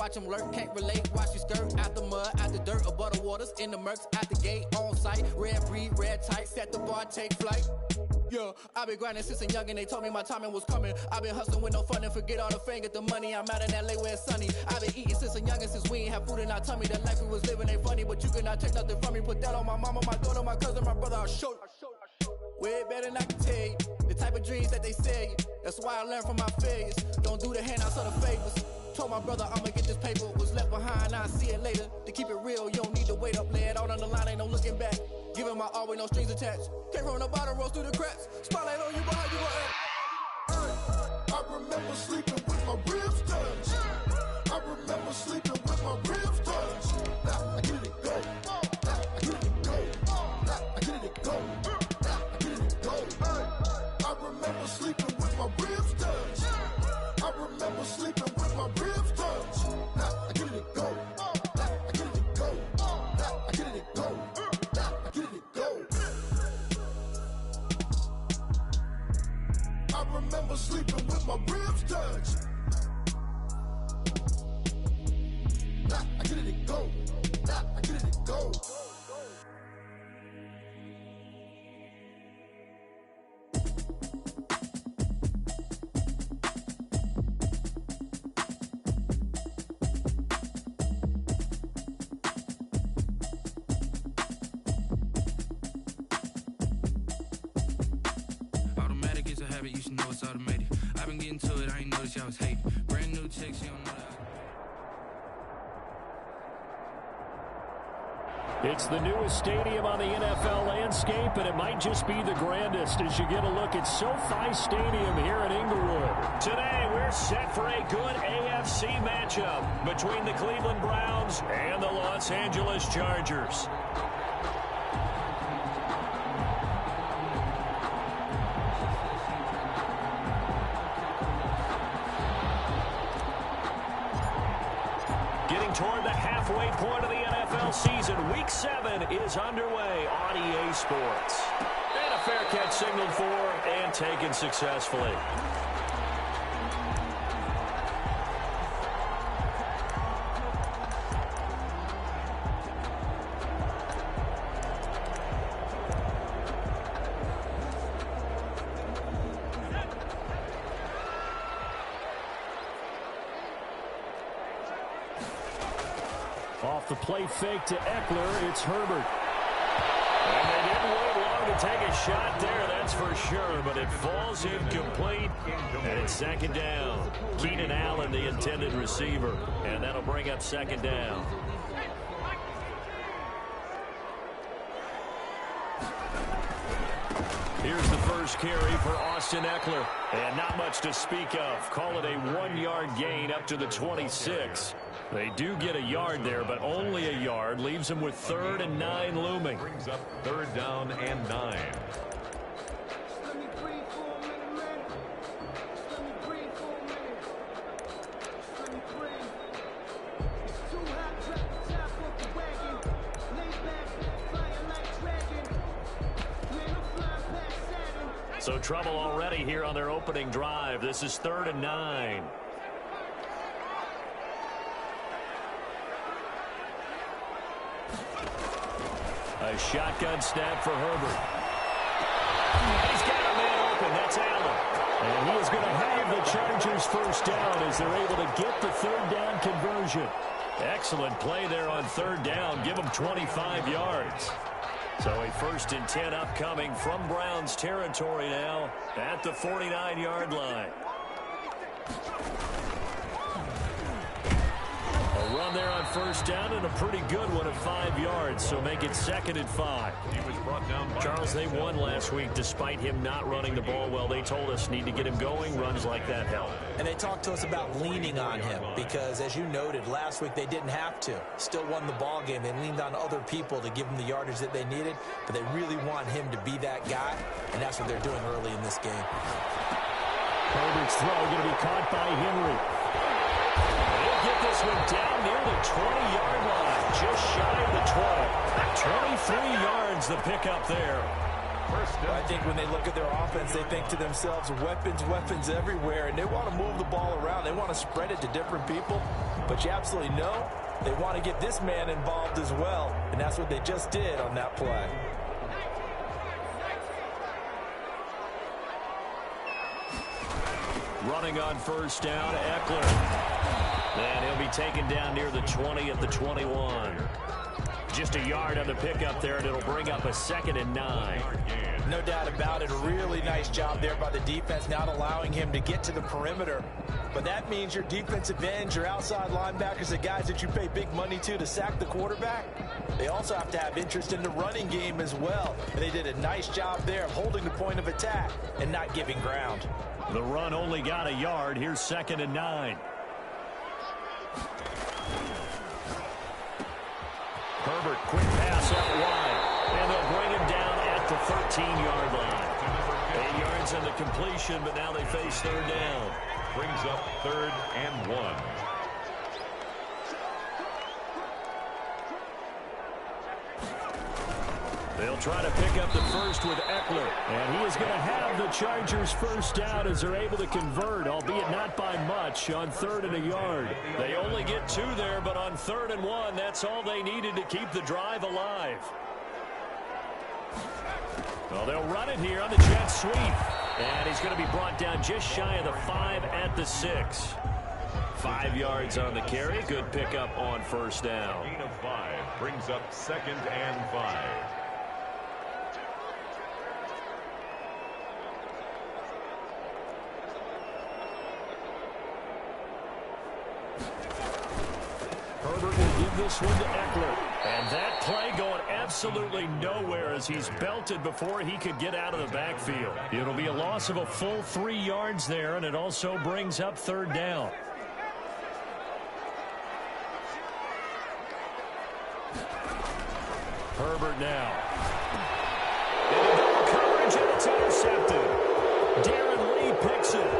watch them lurk, can't relate, watch you skirt. Out the mud, out the dirt, above the waters, in the murks, out the gate, on site. Red breed, red tight, set the bar, take flight. Yeah, I been grinding since a young and they told me my timing was coming. I been hustling with no fun and forget all the fame, get the money. I'm out in LA where it's sunny. I been eating since a young and since we ain't have food in our tummy. The life we was living ain't funny, but you cannot take nothing from me. Put that on my mama, my daughter, my cousin, my brother, I'll show you. Way better than I can tell you. The type of dreams that they sell you. That's why I learned from my failures. Don't do the handouts or the favors. Told my brother I'ma get this paper. Was left behind, I'll see it later. To keep it real, you don't need to wait up. Lay it out on the line, ain't no looking back. Giving my all with no strings attached. Came from the bottom, rose through the cracks. Spotlight on you, but how you gon' act? I remember sleeping with my ribs touched. I remember sleeping with my ribs touched. Now I get it go. Now I get it go. Now I get it go. Now I get it go. I remember sleeping with my ribs touched. I remember sleeping with my ribs touched. Now I get it go. Now I get it go. Now I get it go. Now I get it go. I remember sleeping with my ribs touched. Now I get it go. Now I get it go. Automatic is a habit, you should know it's automated. I've been getting to it, I ain't noticed y'all was hating. Brand new chicks, you don't know that. It's the newest stadium on the NFL landscape, and it might just be the grandest as you get a look at SoFi Stadium here in Inglewood. Today, we're set for a good AFC matchup between the Cleveland Browns and the Los Angeles Chargers. Getting toward the halfway point of the NFL season, Week 7 is underway on EA Sports. And a fair catch signaled for and taken successfully. Off the play fake to Eckler, it's Herbert. And they didn't wait long to take a shot there, that's for sure, but it falls incomplete, and it's second down. Keenan Allen, the intended receiver, and that'll bring up second down. Here's the first carry for Austin Eckler, and not much to speak of. Call it a 1-yard gain up to the 26. They do get a yard there, but only a yard. Leaves them with 3rd and 9 looming. Brings up 3rd down and 9. So trouble already here on their opening drive. This is 3rd and 9. A shotgun snap for Herbert. He's got a man open. That's Allen. And he is going to have the Chargers first down as they're able to get the 3rd down conversion. Excellent play there on 3rd down. Give them 25 yards. So a 1st and 10 upcoming from Browns territory now at the 49-yard line. A run there on 1st down and a pretty good one at 5 yards, so make it 2nd and 5. He was brought down by Charles, they won last week despite him not running the ball well. They told us need to get him going. Runs like that help. And they talked to us about leaning on him because, as you noted, last week they didn't have to. Still won the ball game. They leaned on other people to give them the yardage that they needed, but they really want him to be that guy, and that's what they're doing early in this game. Herbert's throw going to be caught by Henry. They'll get this one down near the 20-yard line, just shy of the 20. 23 yards the pickup there. I think when they look at their offense, they think to themselves, weapons, weapons everywhere, and they want to move the ball around. They want to spread it to different people. But you absolutely know they want to get this man involved as well, and that's what they just did on that play. Running on first down, Eckler. And he'll be taken down near the 20 at the 21. Just a yard on the pickup there, and it'll bring up a 2nd and 9. No doubt about it. A really nice job there by the defense, not allowing him to get to the perimeter. But that means your defensive ends, your outside linebackers, the guys that you pay big money to sack the quarterback, they also have to have interest in the running game as well. And they did a nice job there of holding the point of attack and not giving ground. The run only got a yard. Here's 2nd and 9. Herbert, quick pass out wide. And they'll bring him down at the 13-yard line. 8 yards on the completion, but now they face 3rd down. Brings up 3rd and 1. They'll try to pick up the first with Eckler. And he is going to have the Chargers first down as they're able to convert, albeit not by much, on 3rd and a yard. They only get 2 there, but on 3rd and 1, that's all they needed to keep the drive alive. Well, they'll run it here on the jet sweep. And he's going to be brought down just shy of the 5 at the 6. 5 yards on the carry. Good pickup on first down. Gain of 5 brings up 2nd and 5. Herbert will give this one to Eckler. And that play going absolutely nowhere as he's belted before he could get out of the backfield. It'll be a loss of a full 3 yards there, and it also brings up 3rd down. Herbert now. Into double coverage, and it's intercepted. Darren Lee picks it.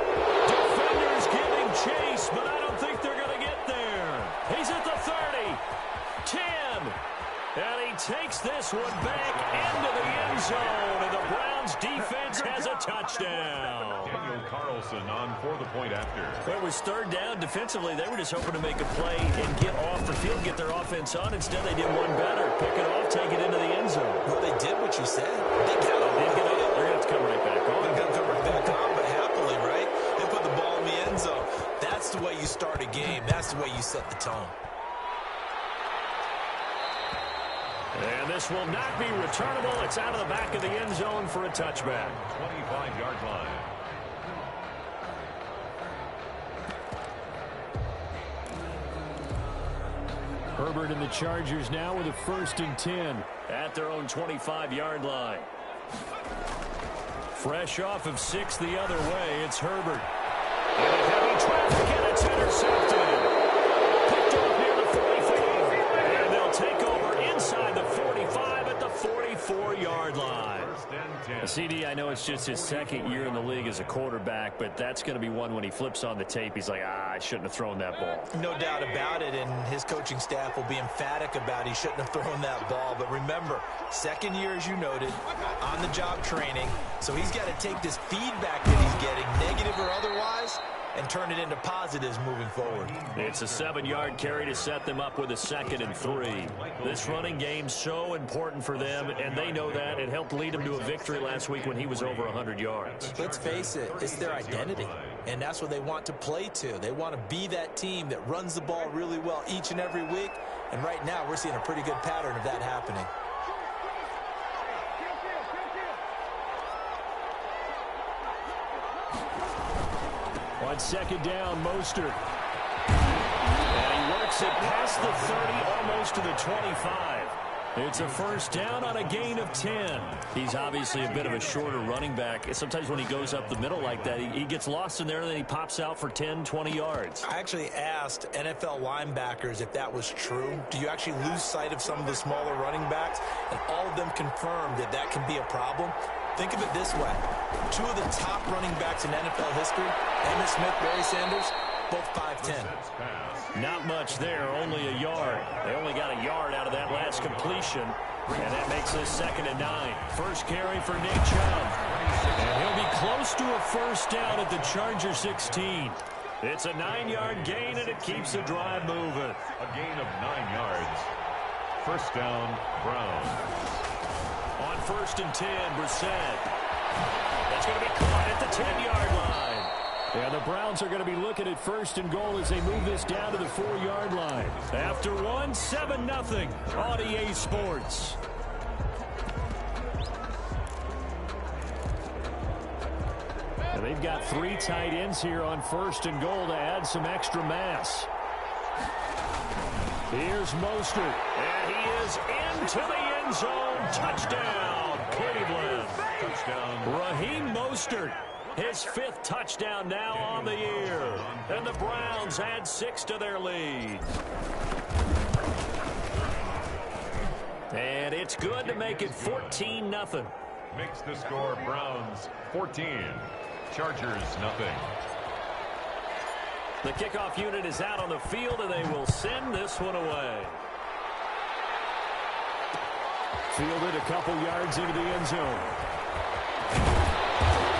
Defenders giving chase, but I don't think they're going to get there. He's at the 30. 10. And he takes this one back into the end zone, and the Browns defense has a touchdown. Daniel Carlson on for the point after. Well, it was 3rd down. Defensively, they were just hoping to make a play and get off the field, get their offense on. Instead, they did one better. Pick it off, take it into the end zone. Well, they did what you said. They got it. They're going to have to come right back on. They're going to come right back on, but happily, right? They put the ball in the end zone. That's the way you start a game. That's the way you set the tone. And this will not be returnable. It's out of the back of the end zone for a touchback. 25-yard line. Herbert and the Chargers now with a 1st and 10 at their own 25-yard line. Fresh off of 6 the other way, it's Herbert. And a heavy traffic, and it's intercepted. Picked off near the 45. And they'll take over inside the 45 at the 44-yard line. CD, I know it's just his 2nd year in the league as a quarterback, but that's going to be one when he flips on the tape. He's like, I shouldn't have thrown that ball. No doubt about it, and his coaching staff will be emphatic about he shouldn't have thrown that ball. But remember, 2nd year, as you noted, on-the-job training. So he's got to take this feedback that he's getting, negative or otherwise, and turn it into positives moving forward. It's a 7-yard carry to set them up with a 2nd and 3. This running game's so important for them, and they know that. It helped lead them to a victory last week when he was over 100 yards. Let's face it, it's their identity, and that's what they want to play to. They want to be that team that runs the ball really well each and every week, and right now we're seeing a pretty good pattern of that happening. On 2nd down, Mostert. And he works it past the 30, almost to the 25. It's a 1st down on a gain of 10. He's obviously a bit of a shorter running back. Sometimes when he goes up the middle like that, he gets lost in there, and then he pops out for 10, 20 yards. I actually asked NFL linebackers if that was true. Do you actually lose sight of some of the smaller running backs? And all of them confirmed that that can be a problem. Think of it this way. 2 of the top running backs in NFL history, Emmitt Smith, Barry Sanders, both 5'10". Not much there, only a yard. They only got a yard out of that last completion, and that makes this 2nd and 9. First carry for Nate Chubb. And he'll be close to a 1st down at the Charger 16. It's a 9-yard gain, and it keeps the drive moving. A gain of 9 yards. First down, Browns. On 1st and 10, Brissett. That's going to be caught at the 10-yard line. And the Browns are going to be looking at 1st and goal as they move this down to the 4-yard line. After 7-0 on EA Sports. And they've got 3 tight ends here on 1st and goal to add some extra mass. Here's Mostert. And he is into the end zone. Touchdown, Cleveland. Touchdown. Raheem Mostert, his 5th touchdown now on the year. And the Browns add 6 to their lead. And it's good to make it 14-0. Makes the score Browns 14. Chargers nothing. The kickoff unit is out on the field, and they will send this one away. Fielded a couple yards into the end zone.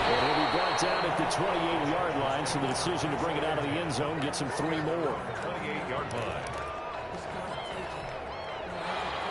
And he'll be brought down at the 28-yard line, so the decision to bring it out of the end zone gets him 3 more. 28-yard line.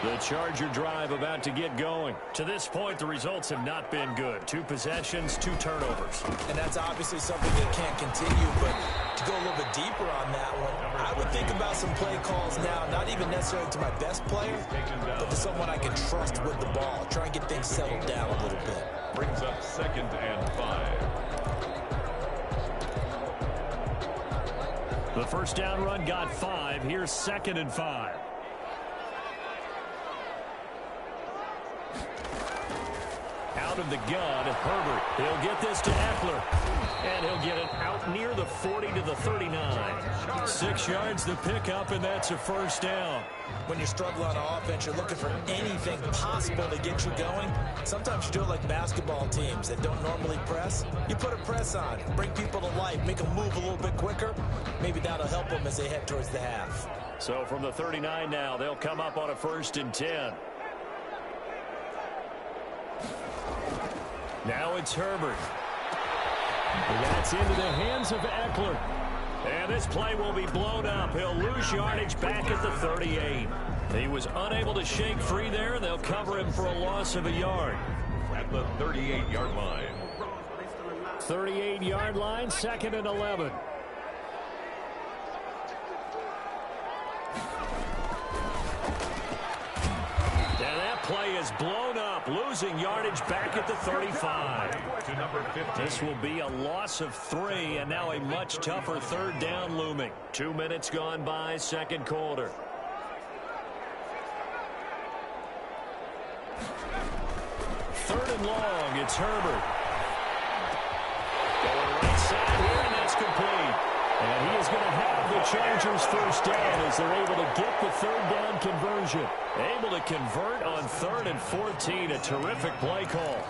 The Charger drive about to get going. To this point, the results have not been good. 2 possessions, 2 turnovers. And that's obviously something that can't continue, but to go a little bit deeper on that one, I would think about some play calls now, not even necessarily to my best player, but to someone I can trust with the ball. Try and get things settled down a little bit. Brings up 2nd and 5. The first down run got 5. Here's 2nd and 5. Out of the gun, Herbert. He'll get this to Eckler. And he'll get it out near the 40 to the 39. 6 yards the pickup, and that's a first down. When you're struggling on offense, you're looking for anything possible to get you going. Sometimes you do it like basketball teams that don't normally press. You put a press on, bring people to life, make them move a little bit quicker. Maybe that'll help them as they head towards the half. So from the 39 now, they'll come up on a 1st and 10. Now it's Herbert. And that's into the hands of Eckler. And this play will be blown up. He'll lose yardage back at the 38. He was unable to shake free there. They'll cover him for a loss of a yard. At the 38-yard line. 38-yard line, 2nd and 11. Play is blown up, losing yardage back at the 35. To number 15. This will be a loss of 3, and now a much tougher 3rd down looming. 2 minutes gone by, 2nd quarter. Third and long, it's Herbert. Going right side here, and that's complete. And he is going to have the Chargers first down as they're able to get the 3rd down conversion. Able to convert on 3rd and 14. A terrific play call.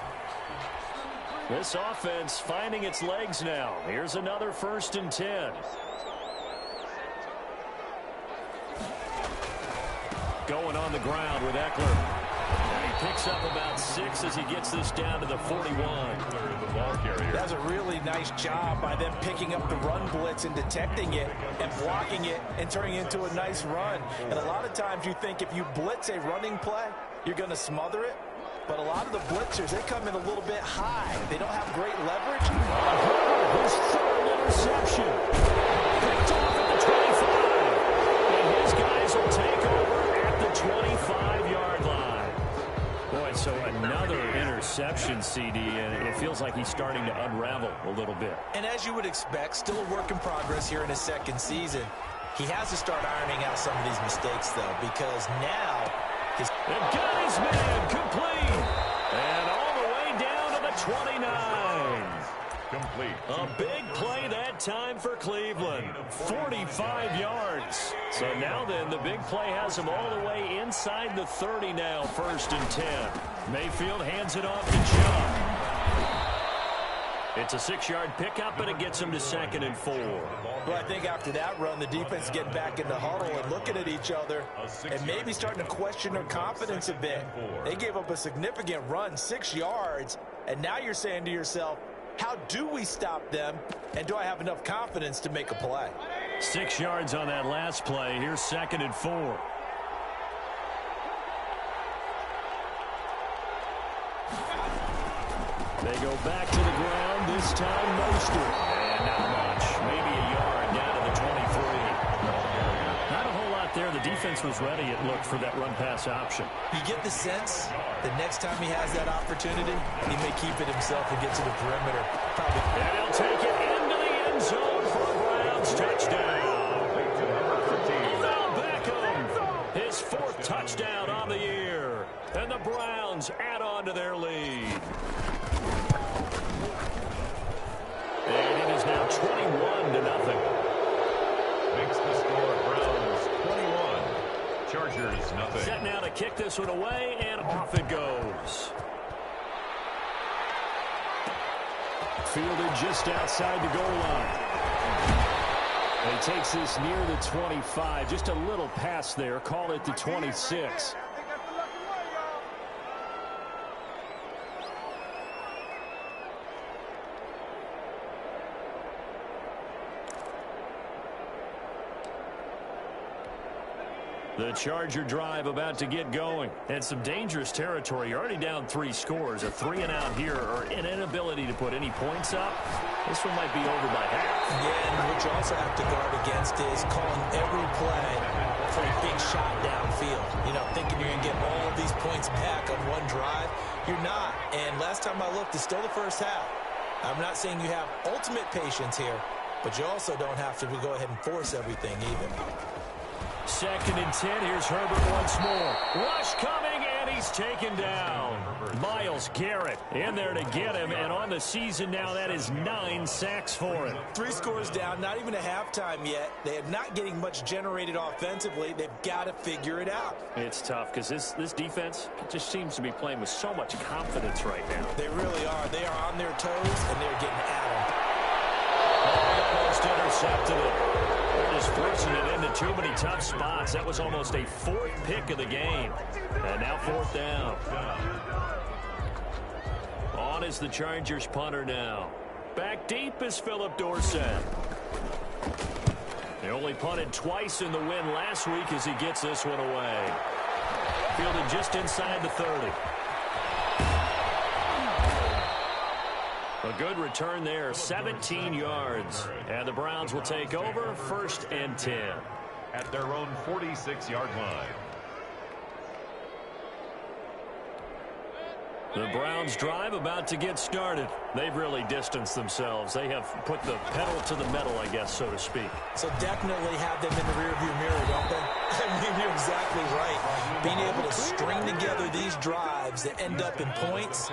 This offense finding its legs now. Here's another 1st and 10. Going on the ground with Eckler. And he picks up about 6 as he gets this down to the 41. The ball carrier. That's a really nice job by them picking up the run blitz and detecting it and blocking it and turning it into a nice run. And a lot of times you think if you blitz a running play, you're going to smother it. But a lot of the blitzers, they come in a little bit high. They don't have great leverage. His 3rd interception. Picked off at the 25. And his guys will take over at the 25-yard line. Boy, so another interception, CD, and it feels like he's starting to unravel a little bit. And as you would expect, still a work in progress here in his 2nd season. He has to start ironing out some of these mistakes, though, because now his... And got his man complete. And all the way down to the 29. Complete. A big play that time for Cleveland. 45 yards. So now then, the big play has him all the way inside the 30 now, 1st and 10. Mayfield hands it off to Chubb. It's a 6-yard pickup, and it gets him to 2nd and 4. Well, I think after that run, the defense is getting back in the huddle and looking at each other and maybe starting to question their confidence a bit. They gave up a significant run, 6 yards, and now you're saying to yourself, How do we stop them, and do I have enough confidence to make a play? 6 yards on that last play. Here's 2nd and 4. They go back to the ground, this time Mostert. And not much, maybe a yard down to the 23. Not a whole lot there. The defense was ready, it looked, for that run-pass option. You get the sense that next time he has that opportunity, he may keep it himself and get to the perimeter. Probably. And he'll take it into the end zone for a Browns touchdown. Odell Beckham, his 4th touchdown on the year. And the Browns add on to their lead. And it is now 21-0. Makes the score Browns 21. Chargers nothing. Set now to kick this one away, and off it goes. Fielded just outside the goal line. And he takes this near the 25. Just a little pass there. Call it the 26. The Charger drive about to get going. And some dangerous territory. You're already down 3 scores. A 3-and-out here, or an inability to put any points up. This one might be over by half. Yeah, and what you also have to guard against is calling every play for a big shot downfield. You know, thinking you're going to get all of these points back on one drive. You're not. And last time I looked, it's still the first half. I'm not saying you have ultimate patience here, but you also don't have to go ahead and force everything either. 2nd and 10. Here's Herbert once more. Rush coming, and he's taken down. Myles Garrett in there to get him, and on the season now, that is 9 sacks for him. 3 scores down, not even a halftime yet. They are not getting much generated offensively. They've got to figure it out. It's tough because this defense just seems to be playing with so much confidence right now. They really are. They are on their toes, and they're getting at them. Almost intercepted it. They're just forcing it into too many tough spots. That was almost a 4th pick of the game. And now 4th down. On is the Chargers punter now. Back deep is Philip Dorsett. They only punted twice in the win last week as he gets this one away. Fielded just inside the 30. A good return there, 17 yards. And the Browns will take over, 1st and 10. At their own 46-yard line. The Browns drive about to get started. They've really distanced themselves. They have put the pedal to the metal, I guess, so to speak. So definitely have them in the rearview mirror, don't they? I mean, you're exactly right. Being able to string together these drives that end up in points,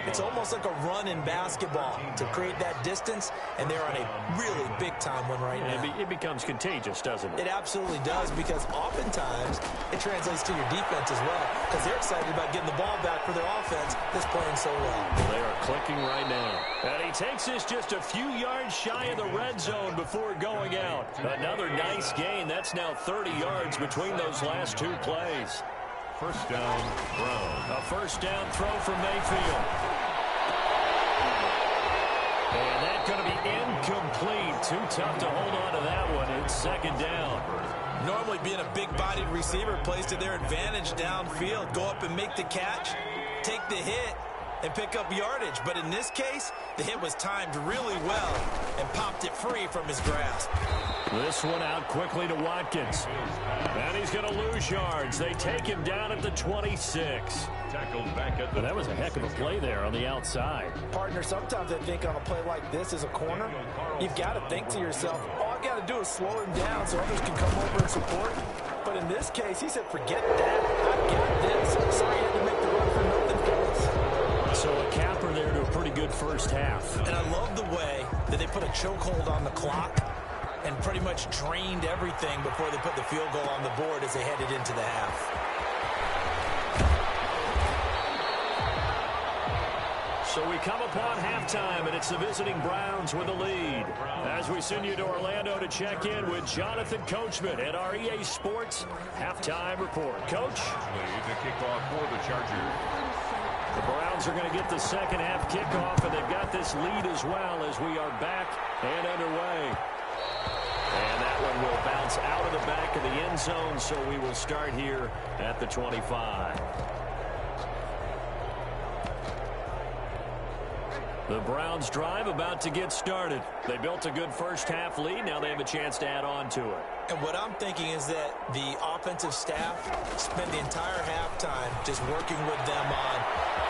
it's almost like a run in basketball to create that distance, and they're on a really big-time one right now. It becomes contagious, doesn't it? It absolutely does, because oftentimes it translates to your defense as well, because they're excited about getting the ball back for their offense that's playing so well. They are clicking right now. And he takes this just a few yards shy of the red zone before going out. Another nice gain. That's now 30 yards between those last 2 plays. 1st down, Browns. A 1st down throw from Mayfield. And that's going to be incomplete. Too tough to hold on to that one. It's 2nd down. Normally being a big-bodied receiver plays to their advantage downfield. Go up and make the catch, take the hit, and pick up yardage. But in this case, the hit was timed really well and popped it free from his grasp. This one out quickly to Watkins. And he's going to lose yards. They take him down at the 26. Tackled back at the... That was a heck of a play there on the outside. Partner, sometimes I think on a play like this as a corner, you've got to think to yourself, all I got to do is slow him down so others can come over and support. But in this case, he said, forget that. I've got this. So he had to make the run for nothing, fellas. So a capper there to a pretty good 1st half. And I love the way that they put a chokehold on the clock and pretty much drained everything before they put the field goal on the board as they headed into the half. So we come upon halftime, and it's the visiting Browns with the lead. As we send you to Orlando to check in with Jonathan Coachman at our EA Sports Halftime Report. Coach? The kickoff for the Chargers. The Browns are going to get the second half kickoff, and they've got this lead as well as we are back and underway. And that one will bounce out of the back of the end zone, so we will start here at the 25. The Browns drive about to get started. They built a good first half lead. Now they have a chance to add on to it. And what I'm thinking is that the offensive staff spend the entire halftime just working with them on,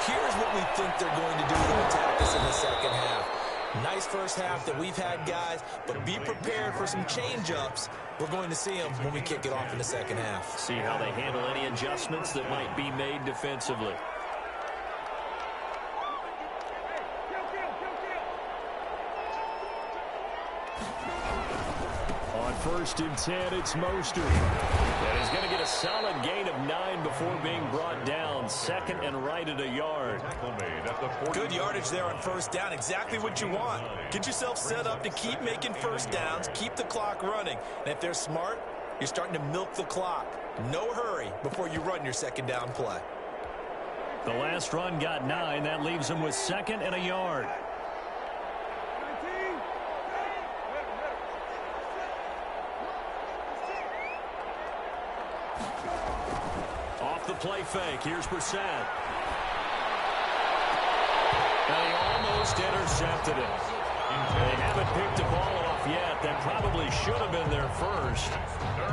here's what we think they're going to do to attack us in the second half. Nice first half that we've had, guys, but be prepared for some change-ups. We're going to see them when we kick it off in the second half. See how they handle any adjustments that might be made defensively. First and 10, it's Mostert. And he's going to get a solid gain of 9 before being brought down. Second and right at a yard. Good yardage there on first down. Exactly what you want. Get yourself set up to keep making first downs, keep the clock running. And if they're smart, you're starting to milk the clock. No hurry before you run your second down play. The last run got 9. That leaves him with second and a yard. The play fake. Here's Brissett. And he almost intercepted it. They haven't picked the ball off yet. That probably should have been their first.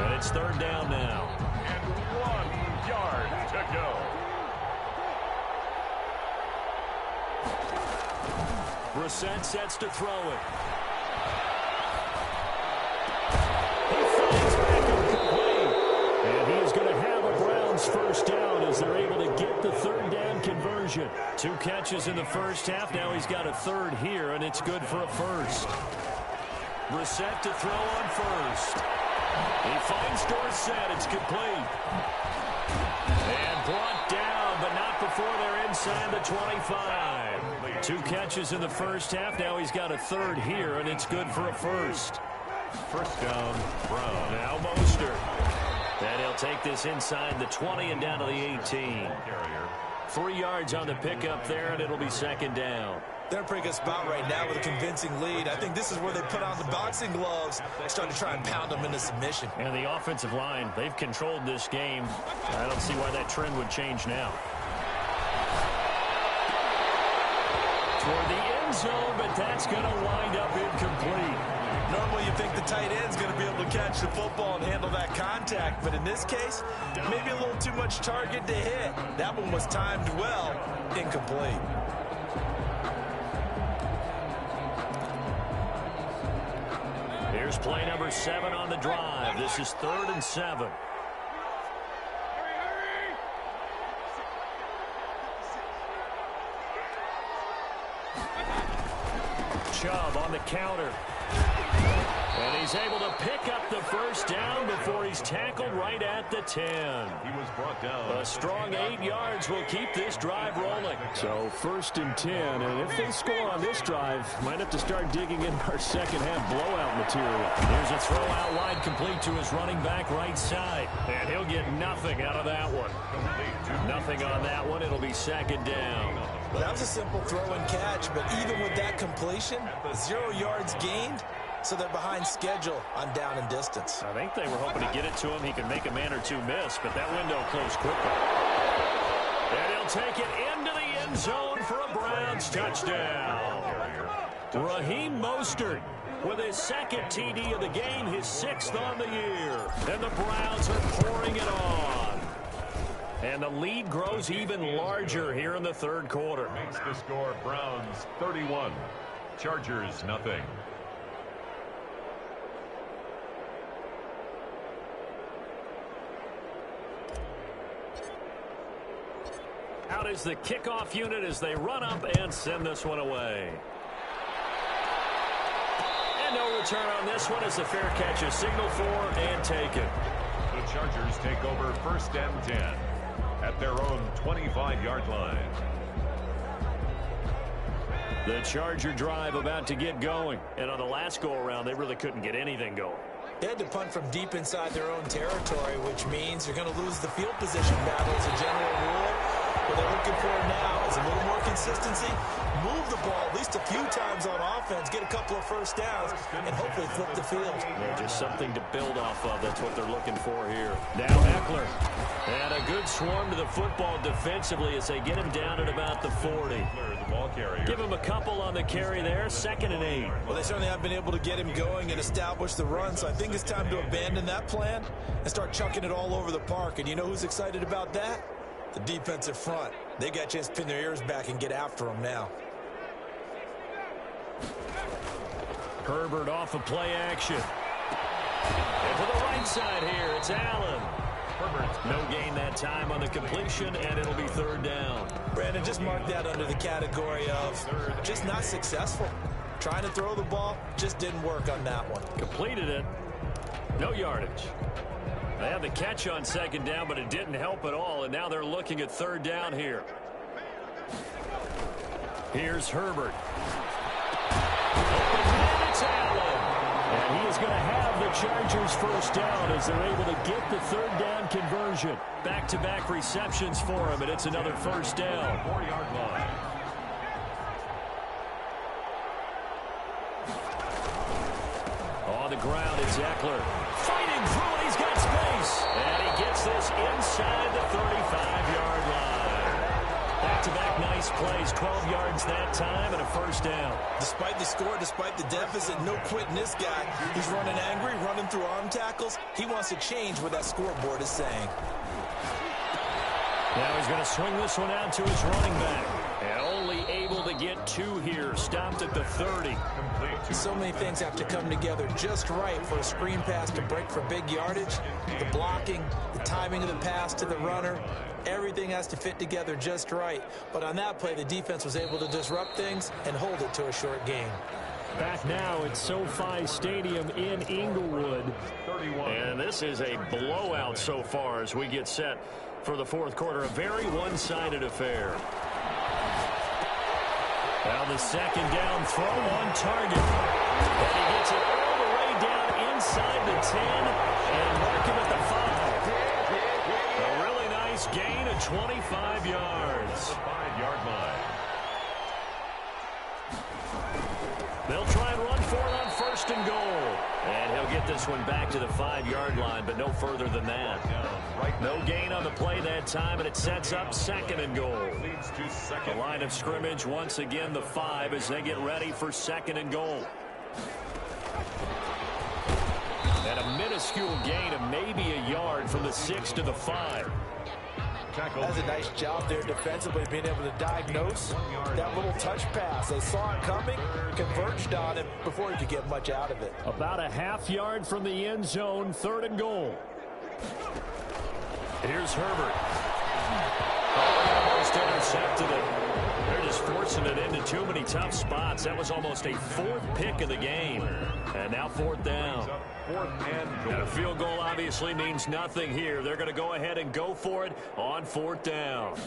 And it's third down now. And 1 yard to go. Brissett sets to throw it. First down as they're able to get the third down conversion. 2 catches in the first half. Now he's got a third here, and it's good for a first. Brissett to throw on first. He finds Dorsett. It's complete. And brought down, but not before they're inside the 25. 2 catches in the first half. Now he's got a third here, and it's good for a first. First down, Brown. Now Mostert. And he'll take this inside the 20 and down to the 18. 3 yards on the pickup there, and it'll be second down. They're in a pretty good spot right now with a convincing lead. I think this is where they put on the boxing gloves and start to try and pound them into submission. And the offensive line, they've controlled this game. I don't see why that trend would change now. Toward the end zone, but that's going to wind up incomplete. Normally you think the tight end's going to be able to catch the football and handle that contact, but in this case, maybe a little too much target to hit. That one was timed well, incomplete. Here's play number 7 on the drive. This is 3rd and 7. Chubb on the counter. And he's able to pick up the first down before he's tackled right at the 10. He was brought down. A strong 8 yards will keep this drive rolling. So 1st and 10, and if they score on this drive, might have to start digging in our second half blowout material. Here's a throw out wide complete to his running back right side. And he'll get nothing out of that one. Nothing on that one. It'll be second down. Well, that was a simple throw and catch, but even with that completion, 0 yards gained. So they're behind schedule on down and distance. I think they were hoping to get it to him. He could make a man or two miss, but that window closed quickly. And he'll take it into the end zone for a Browns touchdown. Raheem Mostert with his second TD of the game, his 6th on the year. And the Browns are pouring it on. And the lead grows even larger here in the third quarter. Makes the score Browns 31, Chargers nothing. Out is the kickoff unit as they run up and send this one away. And no return on this one as the fair catch is signaled for and taken. The Chargers take over 1st and 10 at their own 25-yard line. The Charger drive about to get going. And on the last go-around, they really couldn't get anything going. They had to punt from deep inside their own territory, which means you're going to lose the field position battle as a general rule. What they're looking for now is a little more consistency, move the ball at least a few times on offense, get a couple of first downs, and hopefully flip the field. Yeah, just something to build off of. That's what they're looking for here. Now Ekeler. And a good swarm to the football defensively as they get him down at about the 40. The ball carrier. Give him a couple on the carry there. 2nd and 8. Well, they certainly have been able to get him going and establish the run, so I think it's time to abandon that plan and start chucking it all over the park. And you know who's excited about that? The defensive front. They got a chance to pin their ears back and get after him now. Herbert off of play action. And to the right side here, it's Allen. Herbert, no gain that time on the completion, and it'll be 3rd down. Brandon, just mark that under the category of just not successful. Trying to throw the ball, just didn't work on that one. Completed it. No yardage. They had the catch on 2nd down, but it didn't help at all, and now they're looking at 3rd down here. Here's Herbert. Open man, it's Allen. And he is going to have the Chargers 1st down as they're able to get the 3rd down conversion. Back-to-back receptions for him, and it's another 1st down. 4-yard line. On the ground, it's Ekeler. Fighting through it, he's got space. And he gets this inside the 35-yard line. Back-to-back nice plays, 12 yards that time, and a 1st down. Despite the score, despite the deficit, no quitting this guy. He's running angry, running through arm tackles. He wants to change what that scoreboard is saying. Now he's going to swing this one out to his running back. And only able to get 2 here. Stopped at the 30. So many things have to come together just right for a screen pass to break for big yardage. The blocking, the timing of the pass to the runner, everything has to fit together just right. But on that play, the defense was able to disrupt things and hold it to a short gain. Back now at SoFi Stadium in Inglewood. And this is a blowout so far as we get set for the 4th quarter. A very one-sided affair. Now the 2nd down throw on target. And he gets it all the way down inside the 10 and mark him at the 5. A really nice gain of 25 yards. 5-yard line. They'll try and run for it on 1st and goal. And he'll get this one back to the 5-yard line, but no further than that. No gain on the play that time, and it sets up 2nd and goal. The line of scrimmage once again the 5 as they get ready for 2nd and goal. And a minuscule gain of maybe a yard from the 6 to the 5. That's a nice job there defensively, being able to diagnose that little touch pass. They saw it coming, converged on it before he could get much out of it. About a half yard from the end zone, 3rd and goal. Here's Herbert. Almost intercepted it. They're just forcing it into too many tough spots. That was almost a 4th pick of the game. And now 4th down. 4th and goal. And a field goal obviously means nothing here. They're going to go ahead and go for it on 4th down.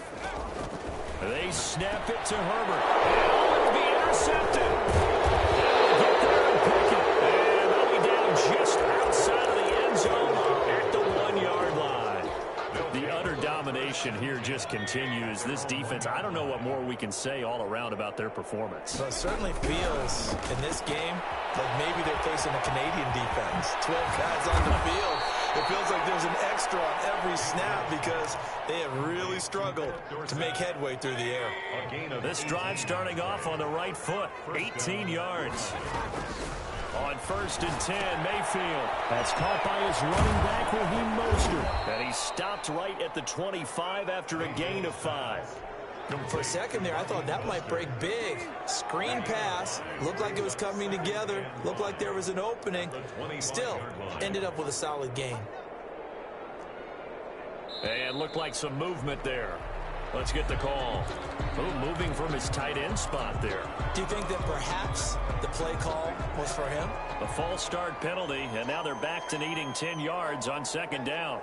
They snap it to Herbert. And it'll be intercepted. They'll get there and pick it. And they'll be down just outside of the end zone at the 1-yard line. The utter domination here just continues. This defense, I don't know what more we can say all around about their performance. Well, it certainly feels in this game like maybe they're facing a Canadian defense. 12 guys on the field. It feels like there's an extra on every snap because they have really struggled to make headway through the air. This drive starting off on the right foot. 18 yards. On 1st and 10, Mayfield. That's caught by his running back, Raheem Mostert. And he stopped right at the 25 after a gain of 5. For a second there, I thought that might break big. Screen pass. Looked like it was coming together. Looked like there was an opening. Still, ended up with a solid gain. And looked like some movement there. Let's get the call. Oh, moving from his tight end spot there. Do you think that perhaps the play call was for him? A false start penalty, and now they're back to needing 10 yards on 2nd down.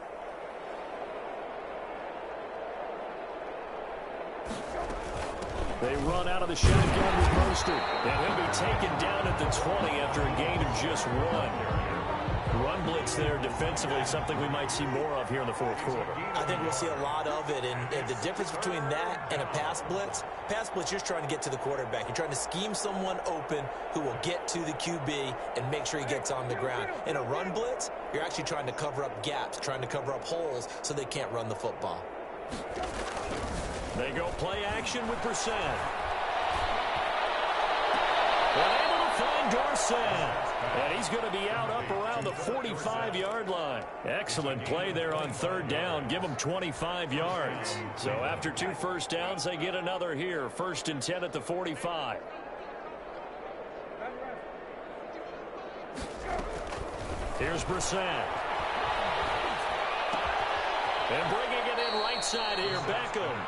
They run out of the shotgun with Mostert, and he'll be taken down at the 20 after a gain of just 1. Run blitz there defensively, something we might see more of here in the fourth quarter. I think we'll see a lot of it, and the difference between that and a pass blitz, you're trying to get to the quarterback. You're trying to scheme someone open who will get to the QB and make sure he gets on the ground. In a run blitz, you're actually trying to cover up gaps, trying to cover up holes so they can't run the football. They go play action with Brissett. Unable to find Dorsett. And he's going to be out up around the 45-yard line. Excellent play there on third down. Give them 25 yards. So after 2 first downs, they get another here. 1st and 10 at the 45. Here's Brissett. And bringing it in right side here, Beckham.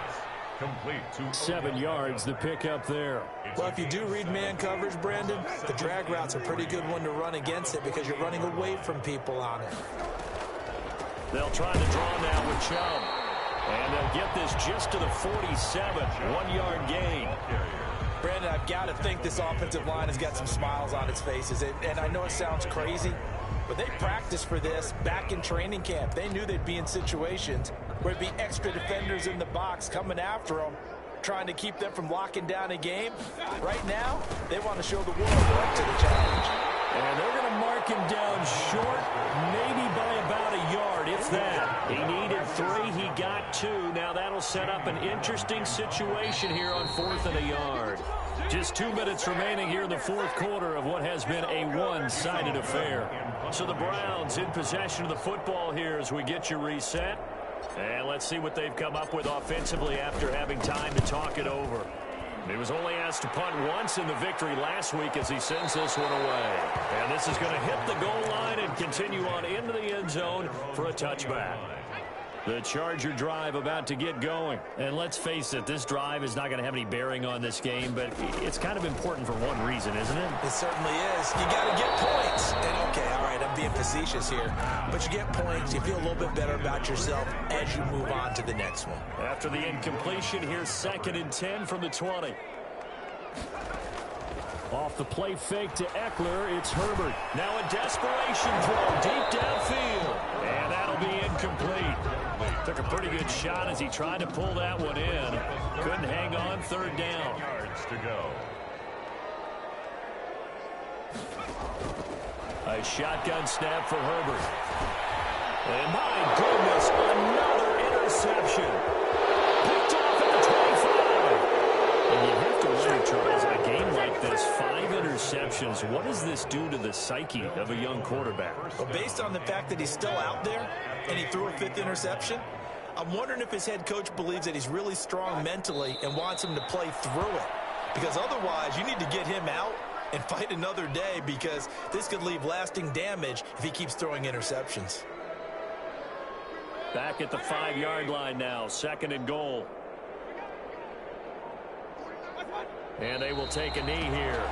Complete to 7 yards, the pickup there. Well, if you do read man coverage, Brandon, the drag route's a pretty good one to run against it because you're running away from people on it. They'll try to draw now with Chubb. And they'll get this just to the 47. 1-yard gain. Brandon, I've got to think this offensive line has got some smiles on its faces. And I know it sounds crazy, but they practiced for this back in training camp. They knew they'd be in situations where it'd be extra defenders in the box coming after them, trying to keep them from locking down a game. Right now, they want to show the world they're up to the challenge. And they're going to mark him down short, maybe by about a yard, if that. He needed 3, he got 2. Now that'll set up an interesting situation here on 4th and a yard. Just 2 minutes remaining here in the fourth quarter of what has been a one-sided affair. So the Browns in possession of the football here as we get you reset. And let's see what they've come up with offensively after having time to talk it over. He was only asked to punt once in the victory last week as he sends this one away. And this is going to hit the goal line and continue on into the end zone for a touchback. The Charger drive about to get going. And let's face it, this drive is not going to have any bearing on this game, but it's kind of important for one reason, isn't it? It certainly is. You got to get points. And okay, all right, I'm being facetious here, but you get points, you feel a little bit better about yourself as you move on to the next one. After the incompletion, here's 2nd and 10 from the 20. Off the play fake to Eckler, it's Herbert. Now a desperation throw deep downfield. And that'll be incomplete. Took a pretty good shot as he tried to pull that one in. Couldn't hang on, 3rd down. yards to go. A shotgun snap for Herbert. And my goodness, another interception. Picked off at the 25. And you have to wonder, Charles, in a game like this, 5 interceptions, what does this do to the psyche of a young quarterback? Well, based on the fact that he's still out there and he threw a 5th interception, I'm wondering if his head coach believes that he's really strong mentally and wants him to play through it. Because otherwise, you need to get him out and fight another day because this could leave lasting damage if he keeps throwing interceptions. Back at the 5-yard line now, 2nd and goal. And they will take a knee here.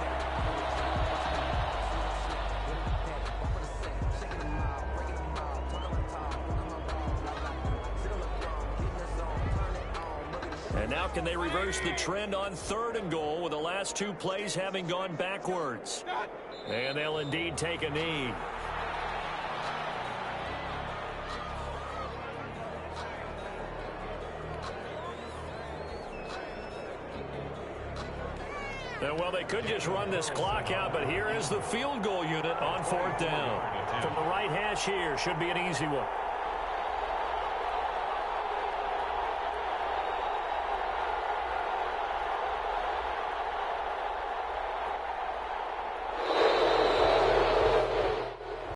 And now can they reverse the trend on 3rd and goal with the last 2 plays having gone backwards? And they'll indeed take a knee. And well, they could just run this clock out, but here is the field goal unit on 4th down. From the right hash here, should be an easy one.